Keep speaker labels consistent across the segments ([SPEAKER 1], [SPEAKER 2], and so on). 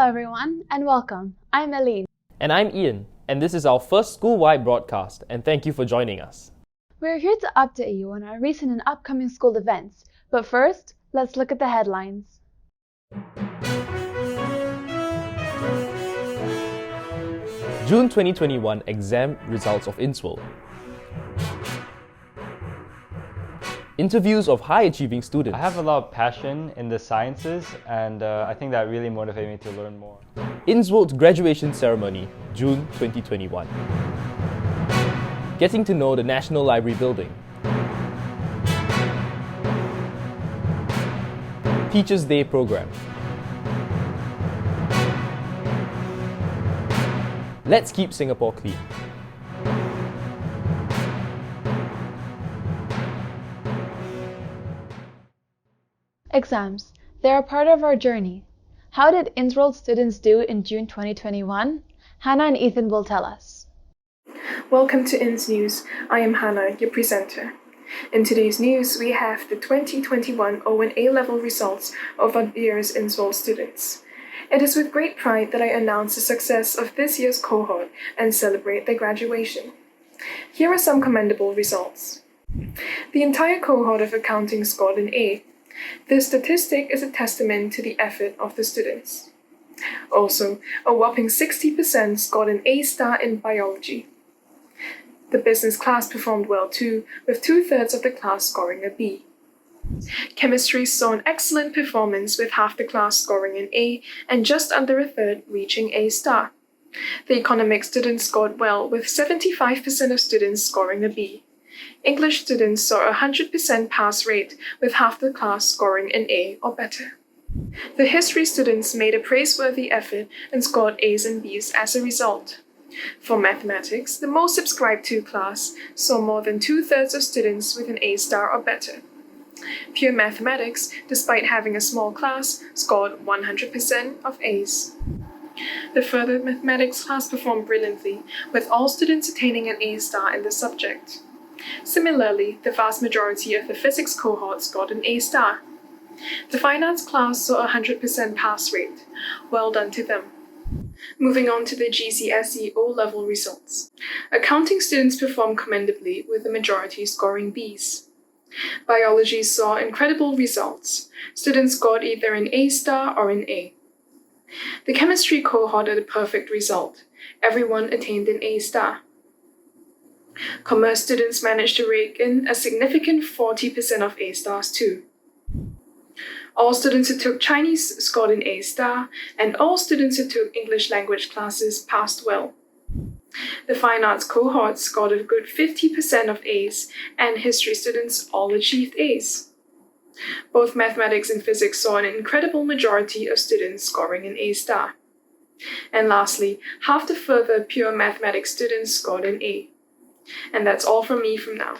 [SPEAKER 1] everyone, and welcome. I'm Aline.
[SPEAKER 2] And I'm Ian, and this is our first school-wide broadcast, and thank you for joining us.
[SPEAKER 1] We're here to update you on our recent and upcoming school events, but first, let's look at the headlines.
[SPEAKER 2] June 2021 exam results of Insworld. Interviews of high-achieving students.
[SPEAKER 3] I have a lot of passion in the sciences, and I think that really motivated me to learn more.
[SPEAKER 2] Insworld graduation ceremony, June 2021. Getting to know the National Library building. Teachers' Day program. Let's keep Singapore clean.
[SPEAKER 1] Exams. They're a part of our journey. How did Insworld students do in June 2021? Hannah and Ethan will tell us.
[SPEAKER 4] Welcome to Ins News. I am Hannah, your presenter. In today's news, we have the 2021 O and A-level results of our year's Insworld students. It is with great pride that I announce the success of this year's cohort and celebrate their graduation. Here are some commendable results. The entire cohort of accounting scored an A. This statistic is a testament to the effort of the students. Also, a whopping 60% scored an A-star in biology. The business class performed well too, with 2/3 of the class scoring a B. Chemistry saw an excellent performance with half the class scoring an A and just under a third reaching A-star. The economics students scored well, with 75% of students scoring a B. English students saw a 100% pass rate, with half the class scoring an A or better. The history students made a praiseworthy effort and scored A's and B's as a result. For mathematics, the most subscribed to class saw more than 2/3 of students with an A-star or better. Pure mathematics, despite having a small class, scored 100% of A's. The further mathematics class performed brilliantly, with all students attaining an A-star in the subject. Similarly, the vast majority of the physics cohort scored an A-star. The fine arts class saw a 100% pass rate. Well done to them. Moving on to the IGCSE O-level results. Accounting students performed commendably, with the majority scoring B's. Biology saw incredible results. Students scored either an A-star or an A. The chemistry cohort had a perfect result. Everyone attained an A-star. Commerce students managed to rake in a significant 40% of A-stars too. All students who took Chinese scored an A-star, and all students who took English language classes passed well. The fine arts cohort scored a good 50% of A's, and history students all achieved A's. Both mathematics and physics saw an incredible majority of students scoring an A-star. And lastly, half the further pure mathematics students scored an A. And that's all from me from now.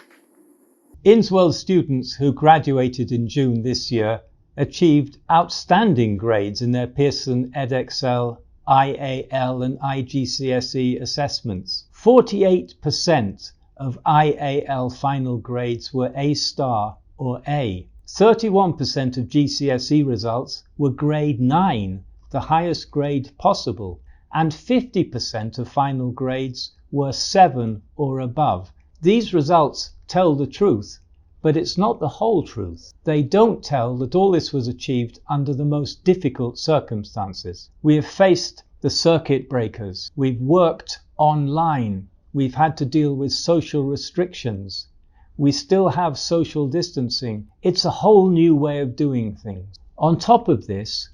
[SPEAKER 5] Insworld students who graduated in June this year achieved outstanding grades in their Pearson edXL, IAL and IGCSE assessments. 48% of IAL final grades were A-star or A. 31% of GCSE results were grade 9, the highest grade possible, and 50% of final grades were 7 or above. These results tell the truth, but it's not the whole truth. They don't tell that all this was achieved under the most difficult circumstances. We have faced the circuit breakers. We've worked online. We've had to deal with social restrictions. We still have social distancing. It's a whole new way of doing things. On top of this,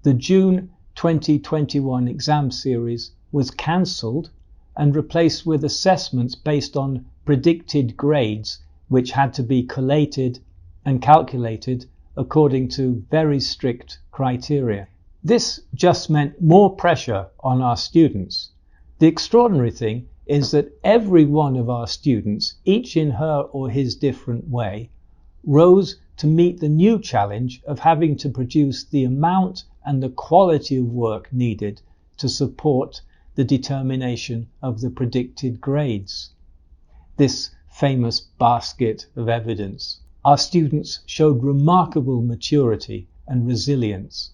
[SPEAKER 5] the June 2021 exam series was cancelled and replaced with assessments based on predicted grades, which had to be collated and calculated according to very strict criteria. This just meant more pressure on our students. The extraordinary thing is that every one of our students, each in her or his different way, rose to meet the new challenge of having to produce the amount and the quality of work needed to support the determination of the predicted grades. This famous basket of evidence. Our students showed remarkable maturity and resilience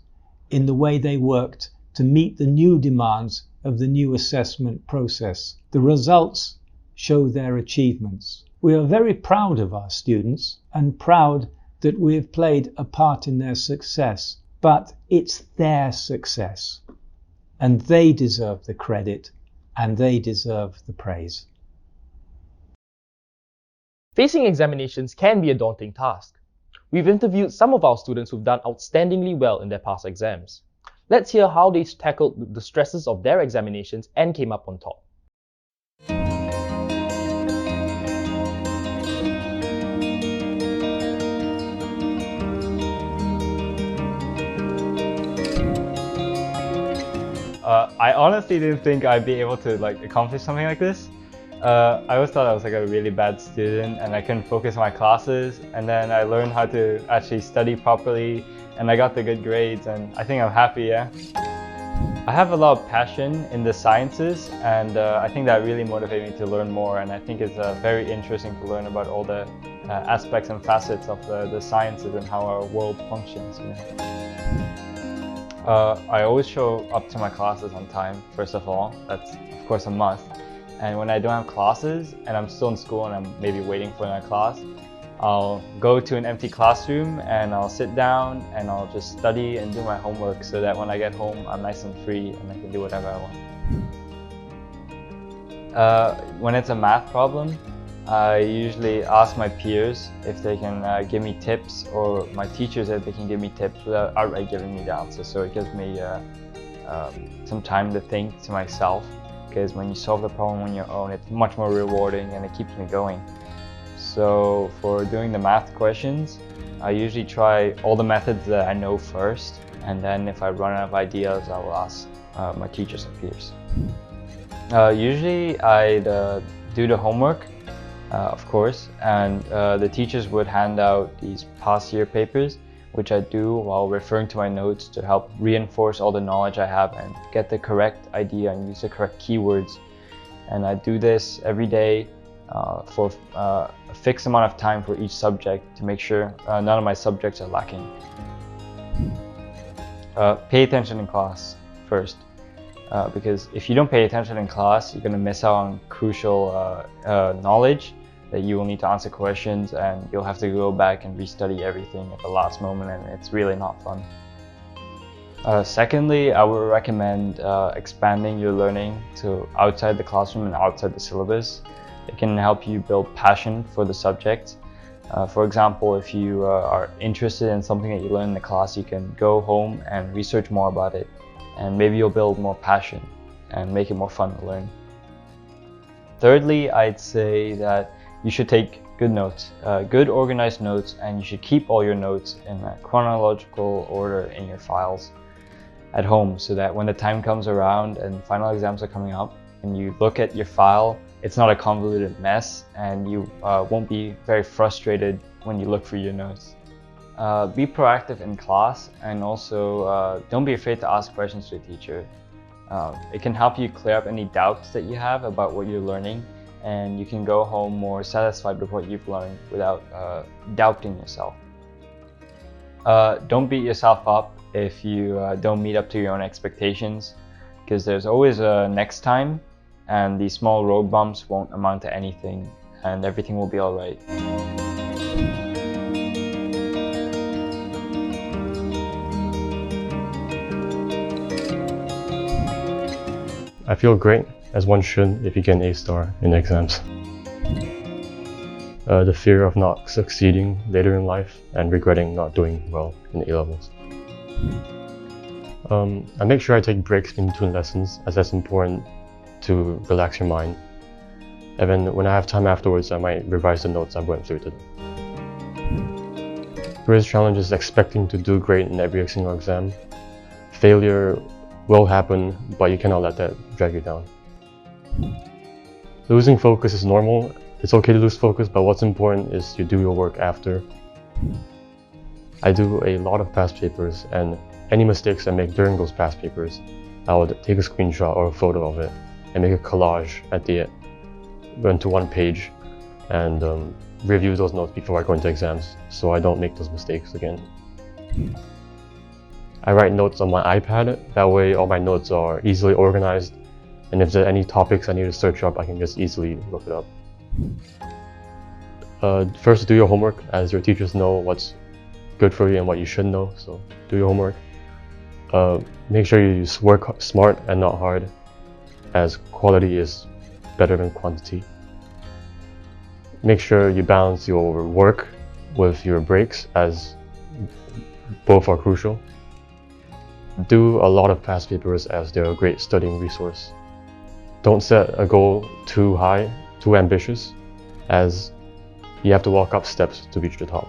[SPEAKER 5] in the way they worked to meet the new demands of the new assessment process. The results show their achievements. We are very proud of our students and proud that we have played a part in their success, but it's their success, and they deserve the credit and they deserve the praise.
[SPEAKER 2] Facing examinations can be a daunting task. We've interviewed some of our students who've done outstandingly well in their past exams. Let's hear how they tackled the stresses of their examinations and came up on top.
[SPEAKER 3] I honestly didn't think I'd be able to accomplish something like this. I always thought I was a really bad student and I couldn't focus on my classes, and then I learned how to actually study properly and I got the good grades, and I think I'm happy, yeah. I have a lot of passion in the sciences, and I think that really motivated me to learn more, and I think it's very interesting to learn about all the aspects and facets of the sciences and how our world functions. You know? I always show up to my classes on time, first of all. That's of course a must. And when I don't have classes and I'm still in school and I'm maybe waiting for my class, I'll go to an empty classroom and I'll sit down and I'll just study and do my homework so that when I get home I'm nice and free and I can do whatever I want. When it's a math problem, I usually ask my peers if they can give me tips, or my teachers if they can give me tips without outright giving me the answer. So it gives me some time to think to myself, because when you solve the problem on your own, it's much more rewarding and it keeps me going. So for doing the math questions, I usually try all the methods that I know first, and then if I run out of ideas, I will ask my teachers and peers. Usually I'd do the homework, of course, and the teachers would hand out these past year papers, which I do while referring to my notes to help reinforce all the knowledge I have and get the correct idea and use the correct keywords. And I do this every day for a fixed amount of time for each subject to make sure none of my subjects are lacking. Pay attention in class first, because if you don't pay attention in class, you're going to miss out on crucial knowledge that you will need to answer questions, and you'll have to go back and restudy everything at the last moment, and it's really not fun. Secondly, I would recommend expanding your learning to outside the classroom and outside the syllabus. It can help you build passion for the subject. For example, if you are interested in something that you learn in the class, you can go home and research more about it, and maybe you'll build more passion and make it more fun to learn. Thirdly, I'd say that you should take good notes, good organized notes, and you should keep all your notes in a chronological order in your files at home, so that when the time comes around and final exams are coming up and you look at your file, it's not a convoluted mess, and you won't be very frustrated when you look for your notes. Be proactive in class, and also don't be afraid to ask questions to a teacher. It can help you clear up any doubts that you have about what you're learning, and you can go home more satisfied with what you've learned without doubting yourself. Don't beat yourself up if you don't meet up to your own expectations, because there's always a next time, and these small road bumps won't amount to anything, and everything will be alright.
[SPEAKER 6] I feel great, as one should if you get an A-star in the exams. The fear of not succeeding later in life and regretting not doing well in the A-levels. I make sure I take breaks in between lessons, as that's important to relax your mind. And then when I have time afterwards, I might revise the notes I went through today. Greatest challenge is expecting to do great in every single exam. Failure will happen, but you cannot let that drag you down. Losing focus is normal. It's okay to lose focus, but what's important is you do your work after. I do a lot of past papers, and any mistakes I make during those past papers, I would take a screenshot or a photo of it and make a collage at the end, into one page, and review those notes before I go into exams, so I don't make those mistakes again. I write notes on my iPad. That way all my notes are easily organized, and if there are any topics I need to search up, I can just easily look it up. First, do your homework, as your teachers know what's good for you and what you should know, so do your homework. Make sure you work smart and not hard, as quality is better than quantity. Make sure you balance your work with your breaks, as both are crucial. Do a lot of past papers, as they're a great studying resource. Don't set a goal too high, too ambitious, as you have to walk up steps to reach the top.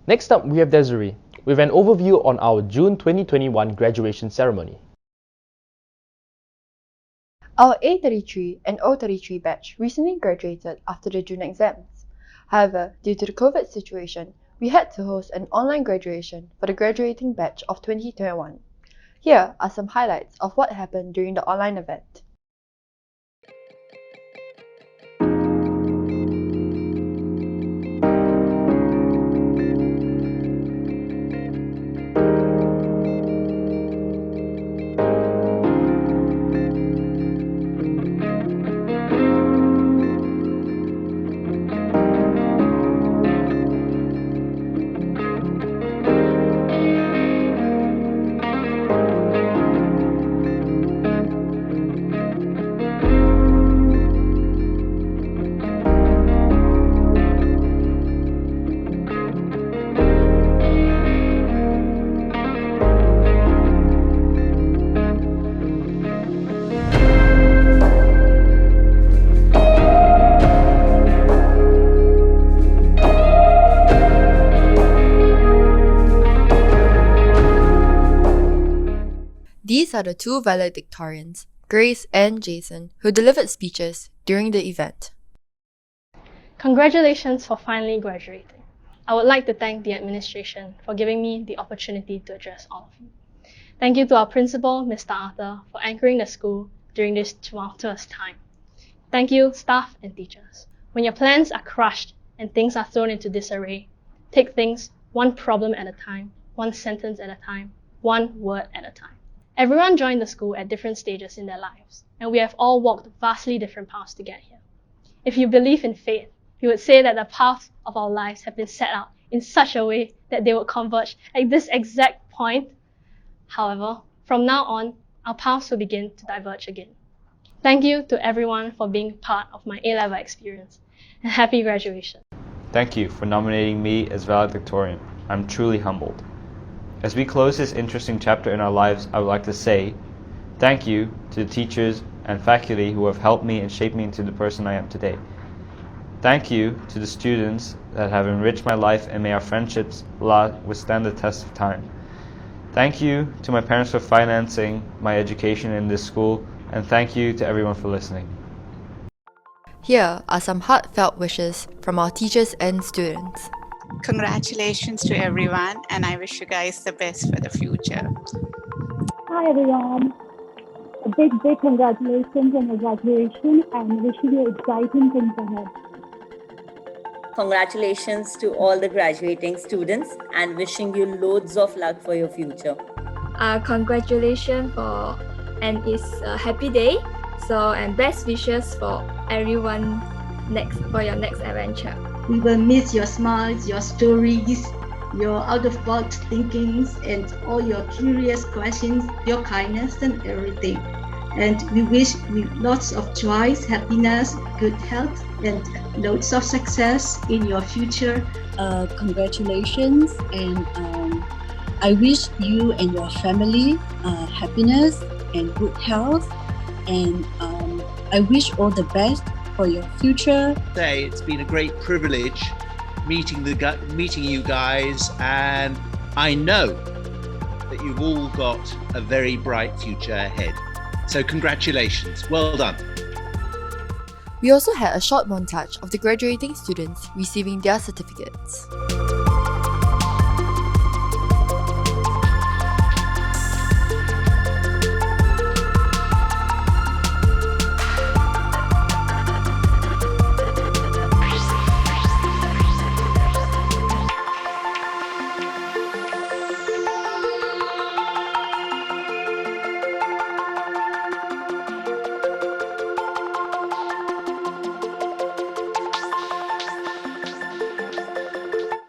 [SPEAKER 2] Next up, we have Desiree with an overview on our June 2021 graduation ceremony.
[SPEAKER 7] Our A33 and O33 batch recently graduated after the June exams. However, due to the COVID situation, we had to host an online graduation for the graduating batch of 2021. Here are some highlights of what happened during the online event. These are the two valedictorians, Grace and Jason, who delivered speeches during the event.
[SPEAKER 8] Congratulations for finally graduating. I would like to thank the administration for giving me the opportunity to address all of you. Thank you to our principal, Mr. Arthur, for anchoring the school during this tumultuous time. Thank you, staff and teachers. When your plans are crushed and things are thrown into disarray, take things one problem at a time, one sentence at a time, one word at a time. Everyone joined the school at different stages in their lives, and we have all walked vastly different paths to get here. If you believe in fate, you would say that the paths of our lives have been set out in such a way that they would converge at this exact point. However, from now on, our paths will begin to diverge again. Thank you to everyone for being part of my A-level experience, and happy graduation.
[SPEAKER 9] Thank you for nominating me as valedictorian. I'm truly humbled. As we close this interesting chapter in our lives, I would like to say thank you to the teachers and faculty who have helped me and shaped me into the person I am today. Thank you to the students that have enriched my life, and may our friendships withstand the test of time. Thank you to my parents for financing my education in this school, and thank you to everyone for listening.
[SPEAKER 7] Here are some heartfelt wishes from our teachers and students.
[SPEAKER 10] Congratulations to everyone, and I wish you guys the best for the future.
[SPEAKER 11] Hi everyone. A big congratulations on your graduation and wishing you exciting things ahead.
[SPEAKER 12] Congratulations to all the graduating students and wishing you loads of luck for your future.
[SPEAKER 13] Congratulations it's a happy day. And best wishes for everyone for your next adventure.
[SPEAKER 14] We will miss your smiles, your stories, your out-of-box thinkings, and all your curious questions, your kindness and everything. And we wish you lots of joy, happiness, good health, and loads of success in your future.
[SPEAKER 15] Congratulations, and I wish you and your family happiness and good health, and I wish all the best for your future.
[SPEAKER 16] It's been a great privilege meeting you guys, and I know that you've all got a very bright future ahead. So congratulations, well done.
[SPEAKER 7] We also had a short montage of the graduating students receiving their certificates.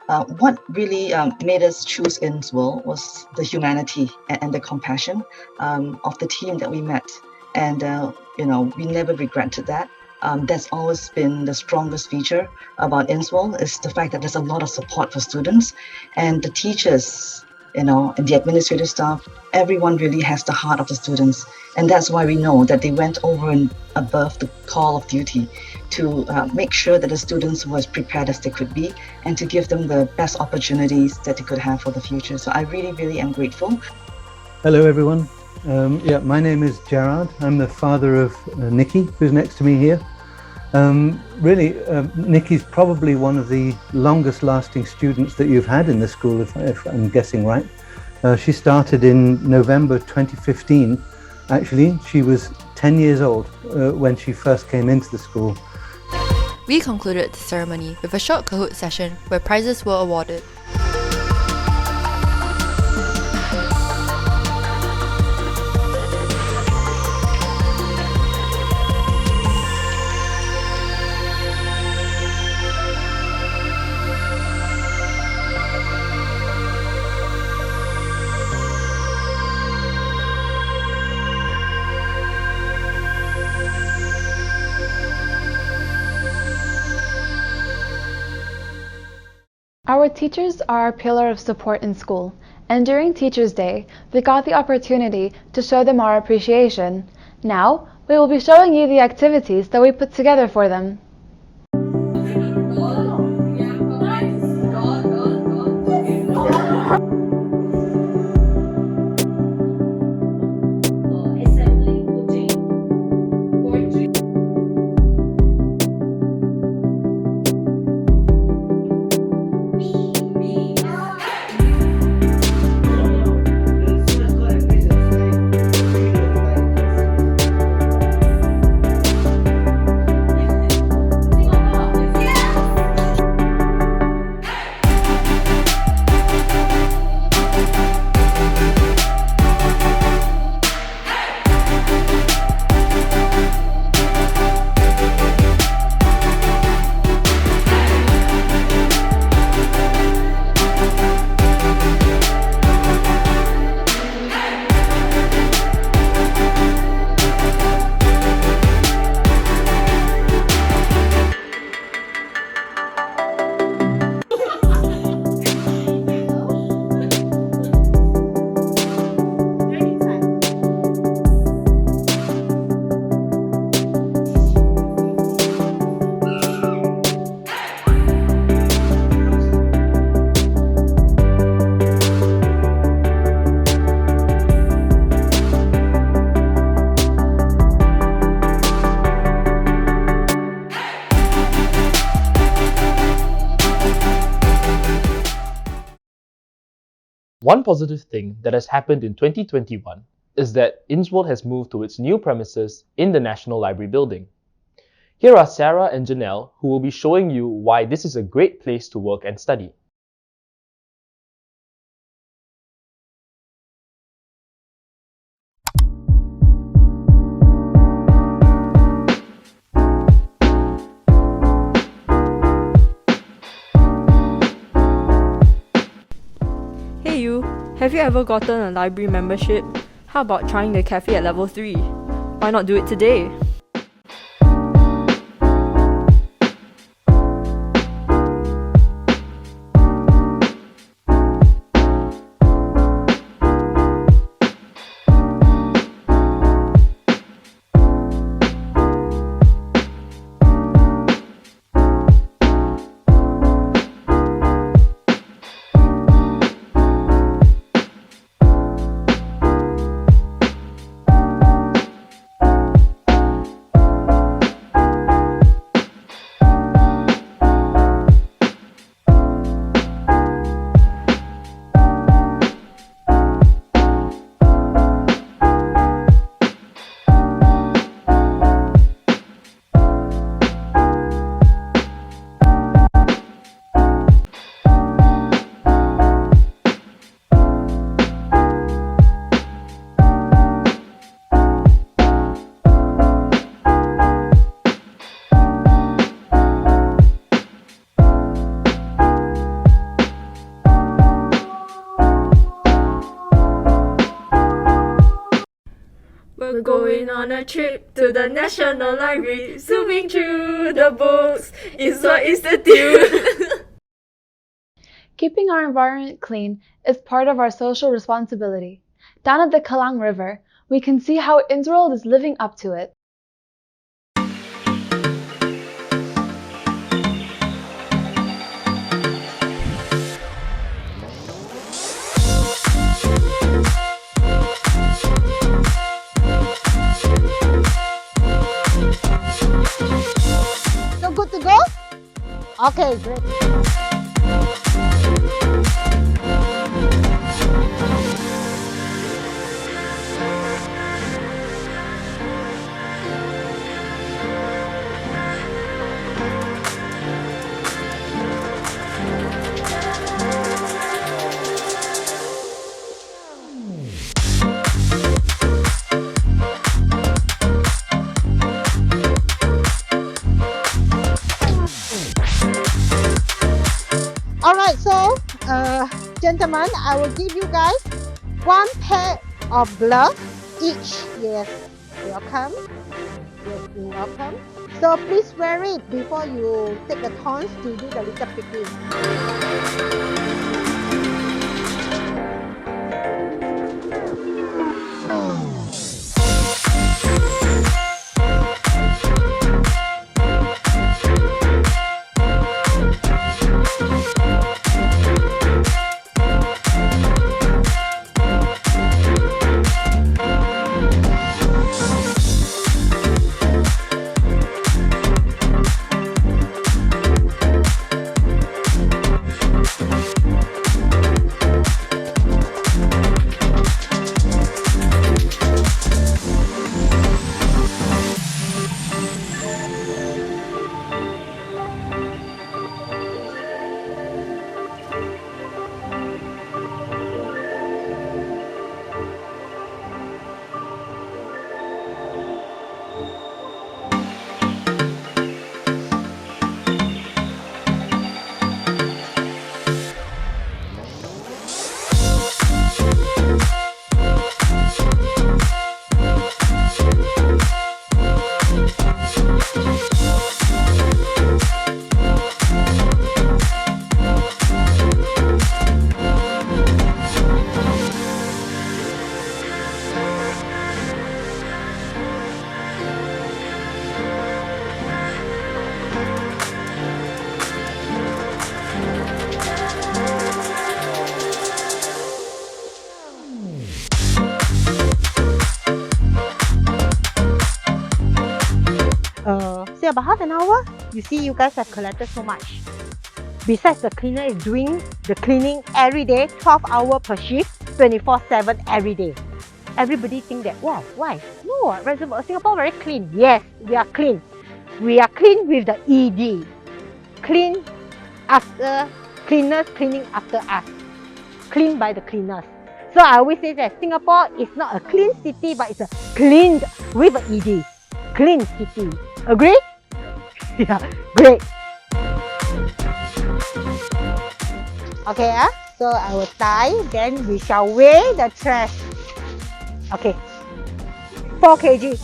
[SPEAKER 17] What really made us choose Insworld was the humanity and the compassion of the team that we met. And, we never regretted that. That's always been the strongest feature about Insworld, is the fact that there's a lot of support for students, and the teachers, and the administrative staff, everyone really has the heart of the students. And that's why we know that they went over and above the call of duty to make sure that the students were as prepared as they could be, and to give them the best opportunities that they could have for the future. So I really, really am grateful.
[SPEAKER 18] Hello everyone. My name is Gerard. I'm the father of Nikki, who's next to me here. Nikki's probably one of the longest lasting students that you've had in the school, if I'm guessing right. She started in November 2015. Actually, she was 10 years old when she first came into the school.
[SPEAKER 7] We concluded the ceremony with a short Kahoot session where prizes were awarded.
[SPEAKER 1] Our teachers are our pillar of support in school, and during Teachers' Day, we got the opportunity to show them our appreciation. Now, we will be showing you the activities that we put together for them.
[SPEAKER 2] One positive thing that has happened in 2021 is that Insworld has moved to its new premises in the National Library building. Here are Sarah and Janelle, who will be showing you why this is a great place to work and study.
[SPEAKER 19] Hey you, have you ever gotten a library membership? How about trying the cafe at level 3? Why not do it today? Going on a trip to the National Library, zooming through the books, Insworld Institute.
[SPEAKER 1] Keeping our environment clean is part of our social responsibility. Down at the Kalang River, we can see how Insworld is living up to it.
[SPEAKER 20] So good to go? Okay, great. Alright, so gentlemen, I will give you guys one pair of gloves each. Yes, welcome. Yes, you're welcome. So please wear it before you take the turns to do the little picking. Say about half an hour, you see you guys have collected so much. Besides, the cleaner is doing the cleaning every day, 12 hours per shift, 24/7 every day. Everybody think that, wow, why? No, Singapore very clean. Yes, we are clean. We are clean with the ED. Clean after cleaners cleaning after us. Clean by the cleaners. So I always say that Singapore is not a clean city, but it's a cleaned with an ED. Clean city. Agree? Yeah, great. Okay, so I will tie, then we shall weigh the trash. Okay, 4 kg.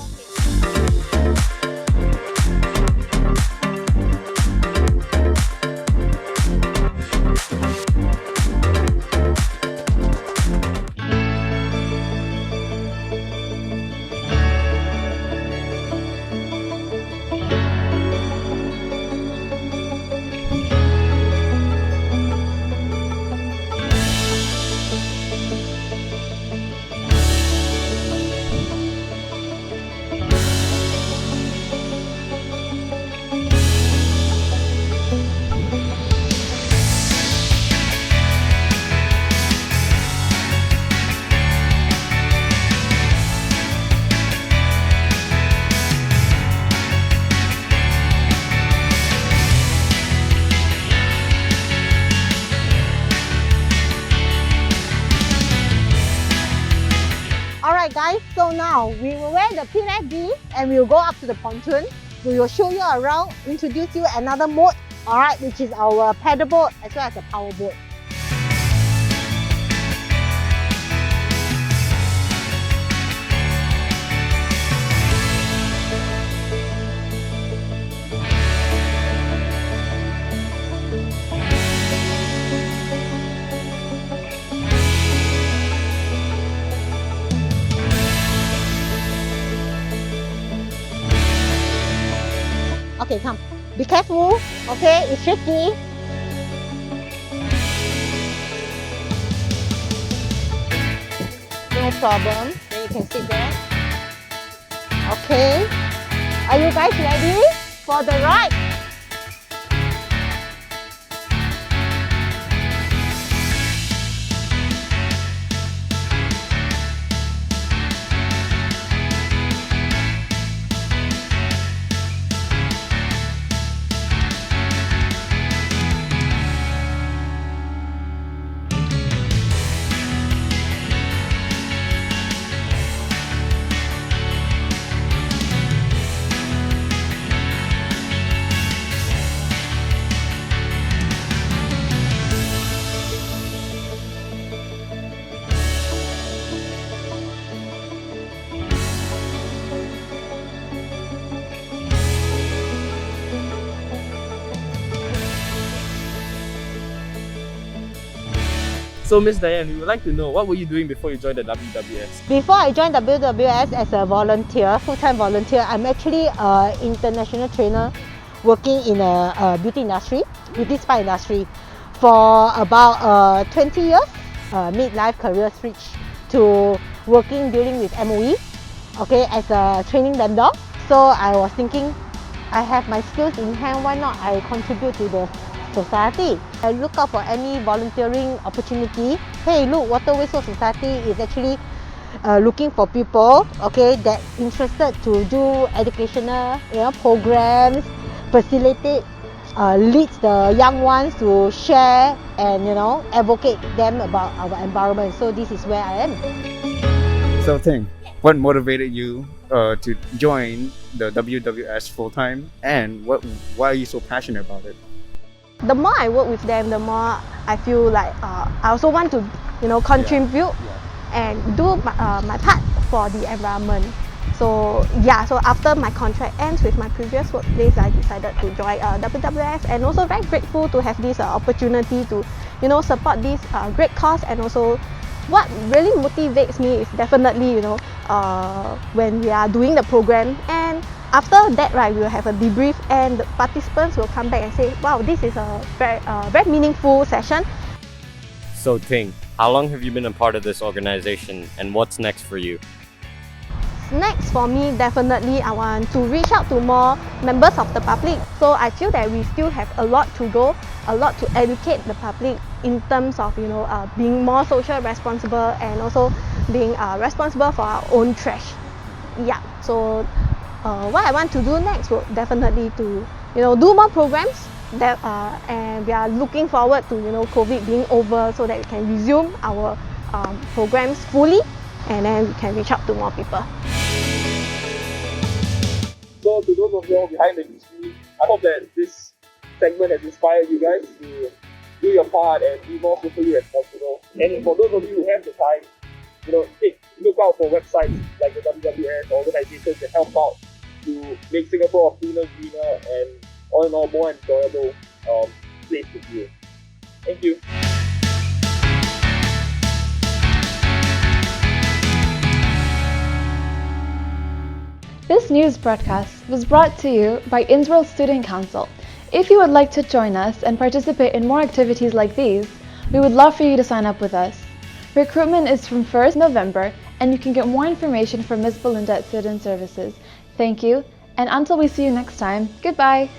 [SPEAKER 20] Alright guys, so now we will wear the PNFD and we will go up to the pontoon. We will show you around, introduce you another mode, alright, which is our paddle boat as well as a power boat. Okay, come. Be careful. Okay, it's tricky. No problem. Then you can sit there. Okay. Are you guys ready for the ride?
[SPEAKER 2] So, Miss Diane, we would like to know, what were you doing before you joined the WWS?
[SPEAKER 20] Before I joined WWS as a volunteer, full-time volunteer, I'm actually an international trainer working in a beauty industry, beauty spa industry, for about 20 years. Midlife career switch to working, dealing with MOE, okay, as a training vendor. So I was thinking, I have my skills in hand, why not I contribute to the society? I look out for any volunteering opportunity. Hey, look, Water Wastewater Society is actually looking for people, okay, that interested to do educational, programs, facilitate, leads the young ones to share and advocate them about our environment. So this is where I am.
[SPEAKER 21] So Ting, what motivated you to join the WWS full time, and why are you so passionate about it?
[SPEAKER 22] The more I work with them, the more I feel like I also want to, contribute and do my part for the environment. So so after my contract ends with my previous workplace, I decided to join WWF, and also very grateful to have this opportunity to, support this great cause. And also, what really motivates me is definitely, when we are doing the program, and after that, right, we will have a debrief, and the participants will come back and say, wow, this is a very meaningful session.
[SPEAKER 23] So Ting, how long have you been a part of this organization, and what's next for you?
[SPEAKER 22] Next for me, definitely I want to reach out to more members of the public. So I feel that we still have a lot to go, a lot to educate the public in terms of being more social responsible, and also being responsible for our own trash. So what I want to do next will definitely to do more programs that and we are looking forward to COVID being over, so that we can resume our programs fully, and then we can reach out to more people.
[SPEAKER 2] So to those of you all behind the screen, I hope that this segment has inspired you guys to do your part and be more socially responsible. And for those of you who have the time, look out for websites like the WWF, organizations that help out to make Singapore a cleaner, greener, and all in all more enjoyable place to be in. Thank you.
[SPEAKER 1] This news broadcast was brought to you by Insworld Student Council. If you would like to join us and participate in more activities like these, we would love for you to sign up with us. Recruitment is from 1st November, and you can get more information from Ms. Belinda at Student Services. Thank you, and until we see you next time, goodbye!